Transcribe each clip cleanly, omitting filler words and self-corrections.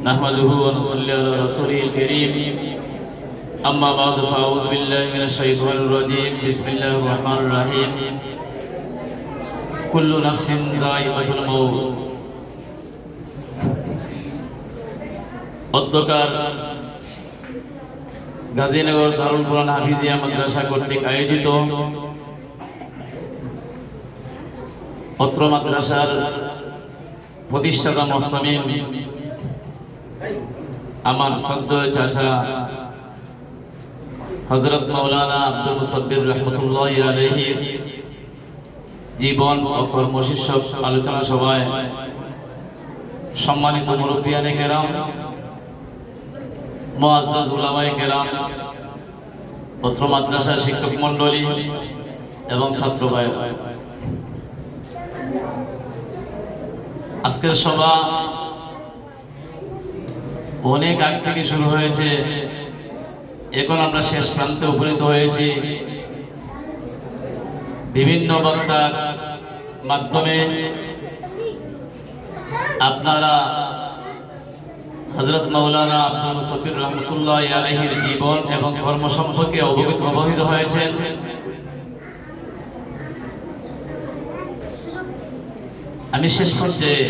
نحمده ونصلي على رسوله الكريم أما بعد فأعوذ بالله من الشيطان الرجيم بسم الله الرحمن الرحيم كل نفس ذائقة الموت অধ্যকার গাজীনগর দারুল কুরআন হাফিজিয়া মাদ্রাসা কর্তৃক আয়োজিত অত্র মাদ্রাসার প্রতিষ্ঠাতা মুহতামিম আমার শ্রদ্ধেয় চাচা হযরত মাওলানা আব্দুল মুসাদ্দির রাহমাতুল্লাহি আলাইহি জীবন ও কর্মশীর্ষক আলোচনা সভায় সম্মানিত মুরব্বিয়ানে কেরাম, মুআজ্জাজ উলামায়ে কেরাম, অত্র মাদ্রাসার শিক্ষক মণ্ডলী এবং ছাত্র ভাই, আজকের সভা অনেক আগে থেকে শুরু হয়েছে। এখন আমরা শেষ প্রান্তে উপনীত হয়েছি। বিভিন্ন বক্তার মাধ্যমে আপনারা হযরত মাওলানা আব্দুল মুসাদ্দির রাহমাতুল্লাহি আলাইহির জীবন এবং কর্ম সম্পর্কে অবহিত হয়েছেন। আমি শেষ পর্যায়ে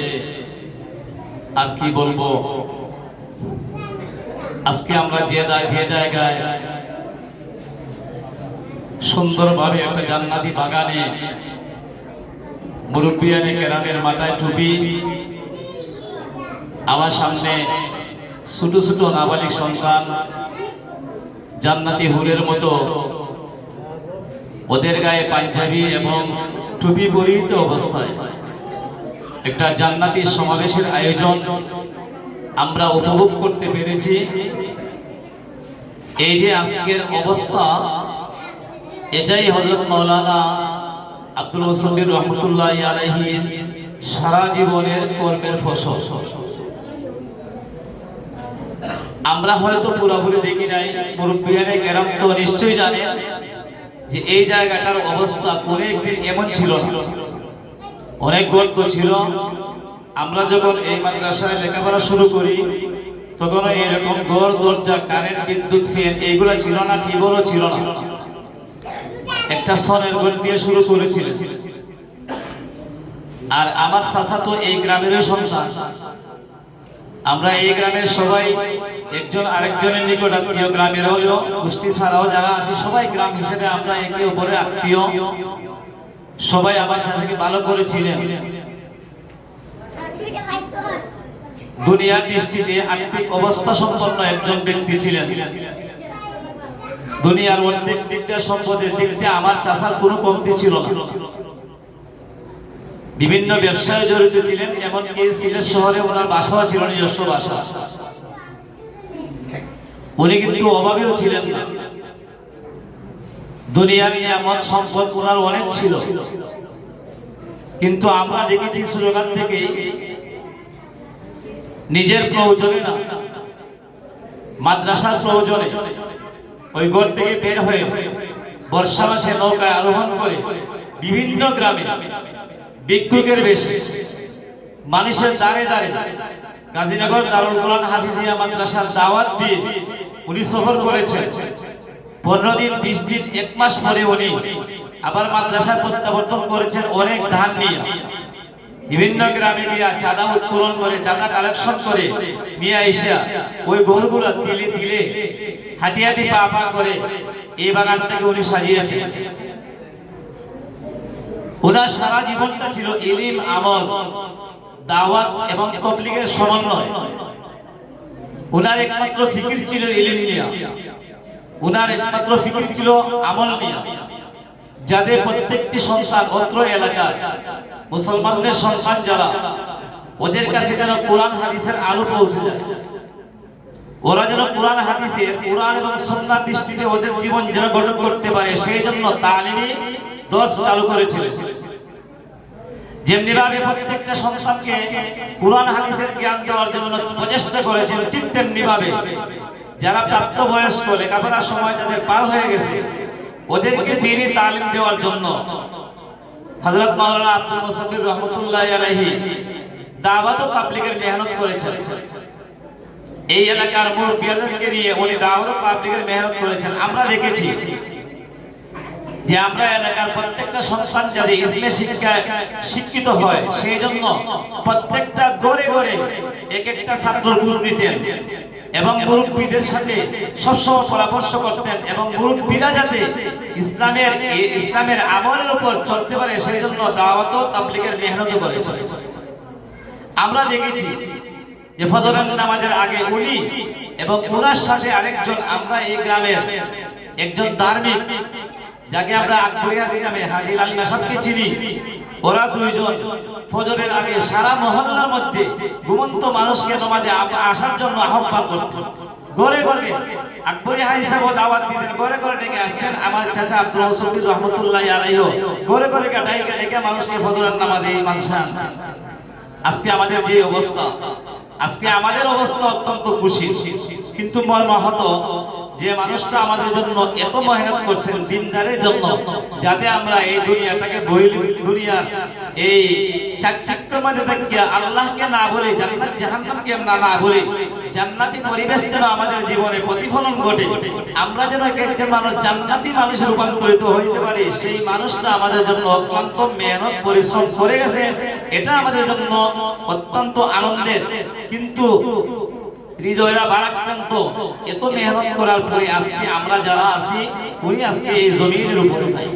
আর কি বলবো, আজকে আমরা যে জায়গায় সুন্দরভাবে একটা জান্নাতি বাগানে মুরব্বিয়ানে কেরামের মাথায় টুপি, আমার সামনে ছোট ছোট নাবালিক সন্তান জান্নাতি হুরের মতো ওদের গায়ে পাঞ্জাবি এবং টুপি পরিহিত অবস্থায় একটা জান্নাতি সমাবেশের আয়োজন আমরা উপভোগ করতে পেরেছি। এই যে আজকের অবস্থা, এটাই হযরত মাওলানা আব্দুল মুসাদ্দির রাহমাতুল্লাহি আলাইহির সারা জীবনের কর্মের ফসল। আমরা হয়তো পুরোপুরি দেখি নাই, মুরব্বিয়ানে কেরাম তো নিশ্চয়ই জানে যে এই জায়গাটার অবস্থা অনেকদিন এমন ছিল, অনেক গর্ত ছিল। আমরা যখন এই মাদ্রাসায় লেখাপড়া শুরু করি তখন এরকম ঘর, দরজা, কারেন্ট, বিদ্যুৎ, ফ্যান এইগুলো ছিল না, টিউবওয়েলও ছিল না। একটা সনের ঘর দিয়ে শুরু করেছিল। আর আমার চাচা তো এই গ্রামেরই সন্তান। আমরা এই গ্রামের সবাই একজন আরেকজনের নিকট আত্মীয়, গ্রামের হলেও গোষ্ঠী ছাড়াও যারা আছে সবাই গ্রাম হিসেবে আমরা একে অপরের আত্মীয়। সবাই আমার চাচাকে ভালো করেছিলেন। দুনিয়ার দৃষ্টিতে আর্থিক অবস্থা সম্পন্ন একজন ব্যক্তি ছিলেন। দুনিয়ার অর্ধেক দিক দিয়ে, সম্পদের দিক দিয়ে আমার চাচার কোনো কমতি ছিল না। বিভিন্ন ব্যবসায় জড়িত ছিলেন, এমনকি সিলেট শহরে ওনার বাসাও ছিল, নিজস্ব বাসা। উনি কিন্তু অভাবীও ছিলেন না। দুনিয়ার নিয়ামত সম্পদ ওনার অনেক ছিল, কিন্তু আমরা দেখেছি ছোটকাল থেকে নিজের প্রয়োজনে না, মাদ্রাসার প্রয়োজনে ওই ঘর থেকে বের হয়ে বর্ষা মাসে নৌকায় আরোহণ করে বিভিন্ন গ্রামে ভিক্ষুকের বেশে মানুষের দ্বারে দ্বারে গাজীনগর দারুল কুরআন হাফিজিয়া মাদ্রাসার দাওয়াত দিয়ে উনি সফর করেছেন। 15 দিন, 20 দিন, 1 মাস পরে উনি আবার মাদ্রাসা প্রত্যাবর্তন করেছেন অনেক ধান নিয়ে। বিভিন্ন গ্রামে গিয়া চাঁদা উত্তোলন করে, চাঁদা কালেকশন করে নিয়ে আইসা ওই ঘরগুলো তিলে তিলে হাঁটি হাঁটি পা পা করে এই বাগানটাকে উনি সাজিয়েছেন। ওনার সারা জীবনটা ছিল ইলম, আমল, দাওয়াত এবং তাবলীগের সমন্বয়। ওনার একমাত্র ফিকির ছিল ইলম নিয়ে, ওনার একমাত্র ফিকির ছিল আমল নিয়ে। যাদের প্রত্যেকটি সন্তান অত্র এলাকার মুসলমানদের সন্তান যারা, ওদের কাছে যেন কোরআন হাদিসের আলো পৌঁছে যায়, ওরা যেন কোরআন হাদিসের, কোরআন এবং সুন্নাহর দৃষ্টিতে ওদের জীবন যেন গঠন করতে পারে, সেই জন্য তালিমি দর্স চালু করেছিলেন। যেমনি ভাবে প্রত্যেকটা সন্তানকে কোরআন হাদিসের জ্ঞান দেওয়ার জন্য প্রচেষ্টা করেছেন, ঠিক তেমনি ভাবে যারা প্রাপ্তবয়স্ক, লেখাপড়ার সময় যাদের পার হয়ে গেছে, ওদেরকে দ্বীনি তালিম দেওয়ার জন্য হযরত মাওলানা আব্দুল মুসাদ্দির রাহমাতুল্লাহি আলাইহি দাওয়াত ও তাবলীগের মেহনত করেছেন। এই এলাকার মুরব্বিয়াদেরকে নিয়ে উনি দাওয়াত ও তাবলীগের মেহনত করেছেন। আমরা দেখেছি যে আমরা এলাকার প্রত্যেকটা সন্তান যাতে ইসলামী শিক্ষায় শিক্ষিত হয়, সেই জন্য প্রত্যেকটা ঘরে ঘরে এক একটা ছাত্র বুঝ দিতেন এবং মুরব্বীদের সাথে সবসময় পরামর্শ করতেন এবং মুরব্বীরা যাতে ইসলামের আমলের উপর চলতে পারে সেই জন্য দাওয়াত ও তাবলীগের মেহনত করেছেন। আমরা দেখেছি যে ফজরের নামাজের আগে উনি এবং ওনার সাথে আরেকজন, আমরা এই গ্রামের একজন ধার্মিক যাকে আমরা আকবরিয়া গ্রামে হাজী আলী সাহেবকে চিনি, ওরা দুইজন ফজরের আগে সারা মহল্লার মধ্যে ঘুমন্ত মানুষকে নামাজে আসার জন্য আহ্বান করতেন। ঘরে ঘরে আকবরিয়া হাজী সাহেব দাওয়াত দিতেন, ঘরে ঘরে ডেকে আসতেন। আমার চাচা আব্দুল মুসলিম রহমতুল্লাহ আলাইহি ঘরে ঘরে ডেকে মানুষকে ফজরের নামাজে মানসান। আজকে আমাদের যে অবস্থা, আজকে আমাদের অবস্থা অত্যন্ত খুশি, কিন্তু মর্মাহত যে মানুষটা আমাদের জন্য এত মেহনত করছেন দিনদারের জন্য, যাতে আমরা এই দুনিয়াটাকে দুনিয়ার এই চাকচিক্যের মধ্যে থেকে আল্লাহকে না বলে, জান্নাত জাহান্নামকে আমরা না বলে, জান্নাতি পরিবেশ যেন আমাদের জীবনে প্রতিফলন ঘটে, আমরা যেন একজন মানুষ জান্নাতি মানুষে রূপান্তরিত হইতে পারি, সেই মানুষটা আমাদের জন্য অত্যন্ত মেহনত পরিশ্রম করে গেছে। এটা আমাদের জন্য অত্যন্ত আনন্দের। কিন্তু হৃদয়রা ভারাক্রান্ত, এত মেহনত করার পরে আজকে আমরা যারা আছি, উনি আজকে এই জমিনের উপরে নাই।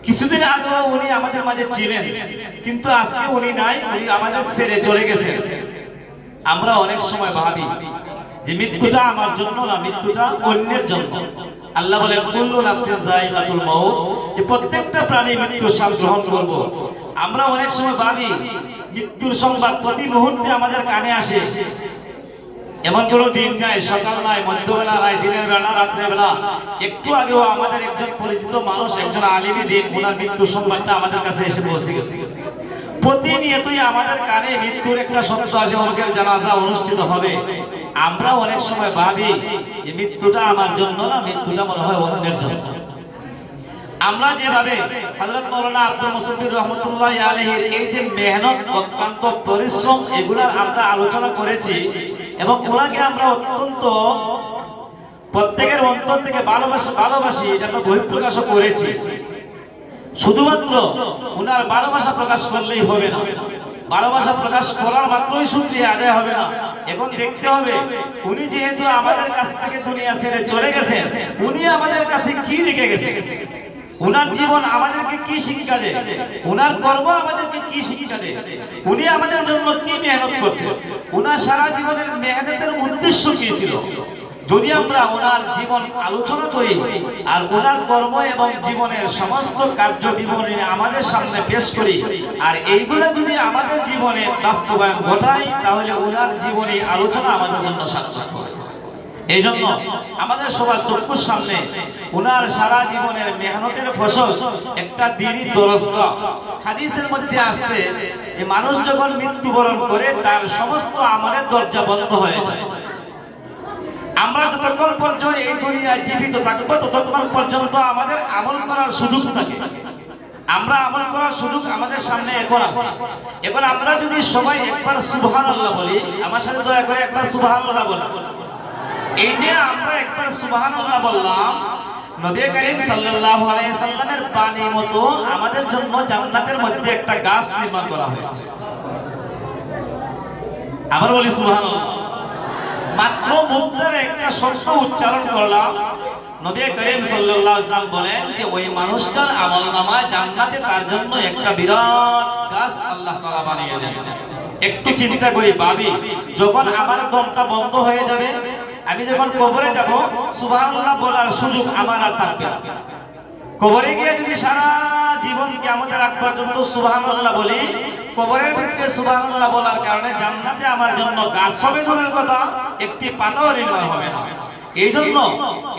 কিছুদিন আগে উনি আমাদের মাঝে ছিলেন, কিন্তু আজকে উনি নাই, উনি আমাদের ছেড়ে চলে গেছেন। আমরা অনেক সময় ভাবি যে মৃত্যুটা আমার জন্য না, মৃত্যুটা অন্যের জন্য। আল্লাহ বলেন কুল্লু নাফসিন যায়কাতুল মাউত, যে প্রত্যেকটা প্রাণী মৃত্যুর স্বাদ গ্রহণ করব। আমরা অনেক সময় ভাবি মৃত্যুর সংবাদ প্রতি মুহূর্তে আমাদের কানে আসে, এমন কোনো দিন নাই, সকাল নাই, মধ্যবেলা নাই, দিনের বেলা, রাত্রের বেলা। একটু আগেও আমাদের একজন পরিচিত মানুষ, একজন আলিমী দিন, ওনার মৃত্যুর সংবাদটা আমাদের কাছে এসে পৌঁছে গেছে। প্রতিনিয়তই আমাদের কানে মৃত্যুর একটা শব্দ আসে, ওরকের জানাজা অনুষ্ঠিত হবে। আমরা অনেক সময় ভাবি যে মৃত্যুটা আমার জন্য না, মৃত্যুটা মনে হয় অন্যের জন্য। আমরা যেভাবে হযরত মাওলানা আব্দুল মুসলিম রহমতুল্লাহ আলাইহির এই যে মেহনত, অত্যন্ত পরিশ্রম, এগুলা আমরা আলোচনা করেছি এবং ওনাকে আমরা অত্যন্ত প্রত্যেকের অন্তর থেকে ভালোবাসি, এটা আমরা বহিঃপ্রকাশও করেছি। শুধুমাত্র ওনার ভালোবাসা প্রকাশ করলেই হবে না, ভালোবাসা প্রকাশ করার মাত্রই শুকরিয়া আদায় হবে না। এখন দেখতে হবে উনি যেহেতু আমাদের কাছ থেকে দুনিয়া ছেড়ে চলে গেছেন, উনি আমাদের কাছে কি রেখে গেছেন, উনার জীবন আমাদেরকে কি শিক্ষা দেয়, উনার কর্ম আমাদেরকে কি শিক্ষা দেয়, উনি আমাদের জন্য কি মেহনত করছে, উনার সারা জীবনের মেহনতের উদ্দেশ্য কি ছিল। যদি আমরা ওনার জীবন আলোচনা করি আর ওনার কর্ম এবং জীবনের সমস্ত কার্য জীবনে আমাদের সামনে পেশ করি, আর এইগুলো যদি আমাদের জীবনে বাস্তবায়ন ঘটাই, তাহলে ওনার জীবনী আলোচনা আমাদের জন্য সার্থক হবে। এই জন্য আমাদের সবার চক্ষুর সামনে ওনার সারা জীবনের মেহনতের ফসল একটা দিনই দরজগাহ। হাদিসের মধ্যে আসছে যে মানুষ যখন মৃত্যুবরণ করে তার সমস্ত আমলের দরজা বন্ধ হয়ে যায়। আমরা যতক্ষণ পর্যন্ত এই দুনিয়ায় জীবিত থাকবো ততক্ষণ পর্যন্ত আমাদের আমল করার সুযোগ থাকে, আমরা আমল করার সুযোগ আমাদের সামনে এখন আছে। এবার আমরা যদি সবাই একবার সুবহানাল্লাহ বলি, আমার সাথে দয়া করে একবার সুবহানাল্লাহ বলি। এই যে আমরা একবার সুবহানাল্লাহ বললাম, নবী করিম সাল্লাল্লাহু আলাইহি সাল্লামের বাণী মতো আমাদের জন্য জান্নাতের মধ্যে একটা গাছ নির্মাণ করা হয়েছে। আবার বলি সুবহানাল্লাহ। মাত্র মুখ দ্বারা একটা শব্দ উচ্চারণ করলাম, নবী করিম সাল্লাল্লাহু আলাইহি ওয়াসাল্লাম বলেন যে ওই মানুষটার আমলনামায় জান্নাতে তার জন্য একটা বিরাট গাছ আল্লাহ তাআলা বানিয়ে দেন। একটু চিন্তা করি, ভাবি, যখন আমার দমটা বন্ধ হয়ে যাবে, আমি যখন কবরে যাব, সুবহানাল্লাহ বলার সুযোগ আমার আর থাকবে না। কবরে গিয়ে যদি সারা জীবন কিয়ামতের আগ পর্যন্ত সুবহানাল্লাহ বলি, কবরের ভিতরে সুবহানাল্লাহ বলার কারণে জান্নাতে আমার জন্য গাছ হবে দূরের কথা, একটি পাতাও নির্মাণ হবে না। এই জন্য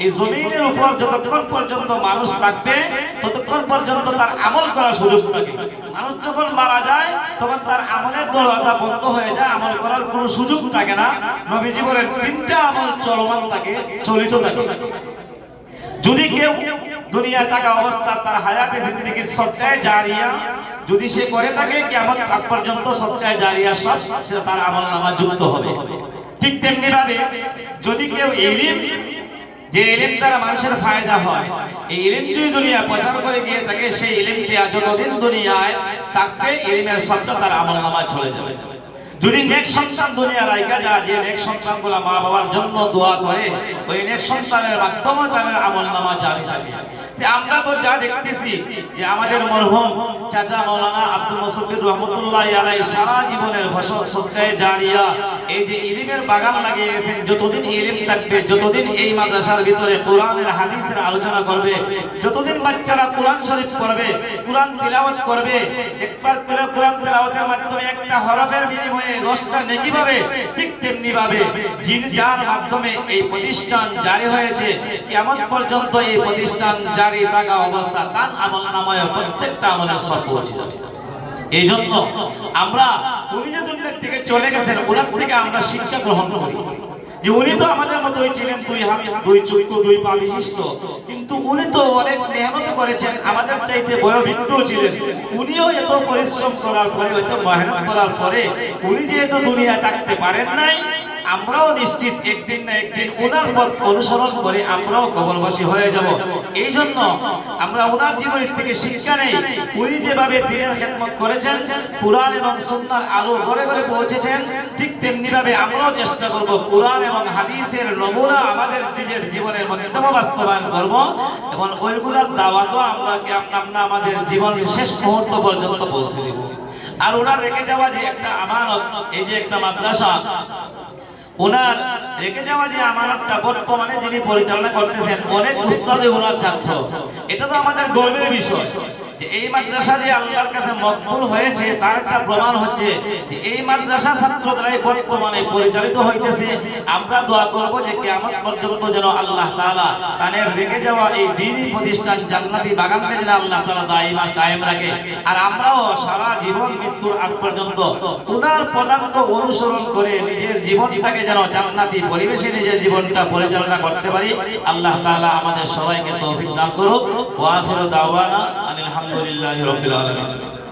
এই জমিনের উপর যতক্ষণ পর্যন্ত মানুষ থাকবে ততক্ষণ পর্যন্ত তার আমল করার সুযোগ থাকে। মানুষ যখন মারা যায় তখন তার আমলের দরজা বন্ধ হয়ে যায়, আমল করার কোনো সুযোগ থাকে না। নবীজি বলেন তিনটা আমল চলমান থাকে, চলিত থাকে। যদি কেউ দুনিয়ায় থাকা অবস্থা তার হায়াতে জিন্দেগির সদকায়ে জারিয়া যদি সে করে থাকে কিয়ামত আগ পর্যন্ত সদকায়ে জারিয়া সব সে তার আমলনামা যুক্ত হবে। ঠিক তেমনি ভাবে যদি কেউ ইলম, যে ইলম দ্বারা মানুষের ফায়দা হয়, এই ইলম যদি দুনিয়া প্রচার করে গিয়ে থাকে, সেই ইলমটি যতদিন দুনিয়ায় থাকবে ইলমের শব্দ তার আমলনামায় চলে যাবে। যদি নেক সন্তান দুনিয়া রাইখা যায়, যে নেক সন্তানগুলো মা বাবার জন্য দোয়া করে, ওই নেক সন্তানের মাধ্যমে তাদের আমলনামা জারি থাকে। আমরা তো যা দেখতেছি যে আমাদের মরহুম চাচা মাওলানা আব্দুল মুসাব্বির রহমাতুল্লাহ আলাইহি সারা জীবনের ফসল সদকায়ে জারিয়া, এই যে ইলমের বাগান লাগিয়ে গেছেন। যতদিন ইলম থাকবে, যতদিন এই মাদ্রাসার ভিতরে কোরআনের হাদিসের আলোচনা করবে, যতদিন বাচ্চারা কোরআন শরীফ পড়বে, কোরআন তিলাওয়াত করবে, একবার করে কোরআন তিলাওয়াতের মাধ্যমে একটা হরফের বিনিময়ে 10টা নেকি পাবে। ঠিক তেমনি ভাবে যিনি যার মাধ্যমে এই প্রতিষ্ঠান জারি হয়েছে, কিয়ামত পর্যন্ত এই প্রতিষ্ঠান জারি থাকা অবস্থা তার আমলনামায় প্রত্যেকটা আমলের সব পৌঁছে যাবে। এই জন্য আমরা উনি যে দুনিয়া থেকে চলে গেছেন, ওনার থেকে আমরা শিক্ষা গ্রহণ করি যে উনি তো আমাদের মতোই ছিলেন, 2 হাত 2 চক্ষু 2 পা বিশিষ্ট, কিন্তু উনি তো অনেক মেহনত করেছেন, আমাদের চাইতে বয়োবৃদ্ধ ছিলেন। উনিও এত পরিশ্রম করার পরে, এত মেহনত করার পরে উনি যেহেতু দুনিয়া থাকতে পারেন নাই, আমরাও নিশ্চিত একদিন না একদিন ওনার পথ অনুসরণ করে আমরাও কবরবাসী হয়ে যাব। এই জন্য আমরা ওনার জীবনের থেকে শিক্ষা নেই। উনি যেভাবে দ্বীনের খেদমত করেছেন, কুরআন এবং সুন্নাহর আলো ঘরে ঘরে পৌঁছেছেন, ঠিক তেমনি ভাবে আমরাও চেষ্টা করব কুরআন এবং হাদিসের নমুনা আমাদের নিজের জীবনের মধ্যে বাস্তবায়ন করব, এবং ওইগুলোর দাওয়াতও আমরা আমাদের জীবনের শেষ মুহূর্ত পর্যন্ত পৌঁছে দেব। আর ওনার রেখে যাওয়া যে একটা আমানত, এই যে একটা মাদ্রাসা, ওনার রেখে যাওয়া যে আমানতটা বর্তমানে যিনি পরিচালনা করতেছেন, অনেক উস্তাদই ওনার ছাত্র। এটা তো আমাদের গর্বের বিষয় যে এই মাদ্রাসা যে আল্লাহর কাছে মকবুল হয়েছে, তার একটা প্রমাণ হচ্ছে যে এই মাদ্রাসা ছাত্র দ্বারাই বর্তমানে পরিচালিত হইতেছে। আমরা দোয়া করব যে কিয়ামত পর্যন্ত যেন আল্লাহ তাআলা তাদের রেখে যাওয়া এই দ্বীনি প্রতিষ্ঠান জান্নাতি বাগানকে যেন আল্লাহ তাআলা দায়মান কায়েম রাখে। আর আমরাও সারা জীবন মৃত্যুর আগ পর্যন্ত ওনার পদাঙ্ক অনুসরণ করে নিজের জীবনটাকে যেন জান্নাতি পরিবেশে নিজের জীবনটা পরিচালনা করতে পারি। আল্লাহ তাআলা আমাদের সবাইকে তৌফিক দান করুক। ওয়া আখিরু দাওয়ানা আলহামদুলিল্লাহি রাব্বিল আলামিন।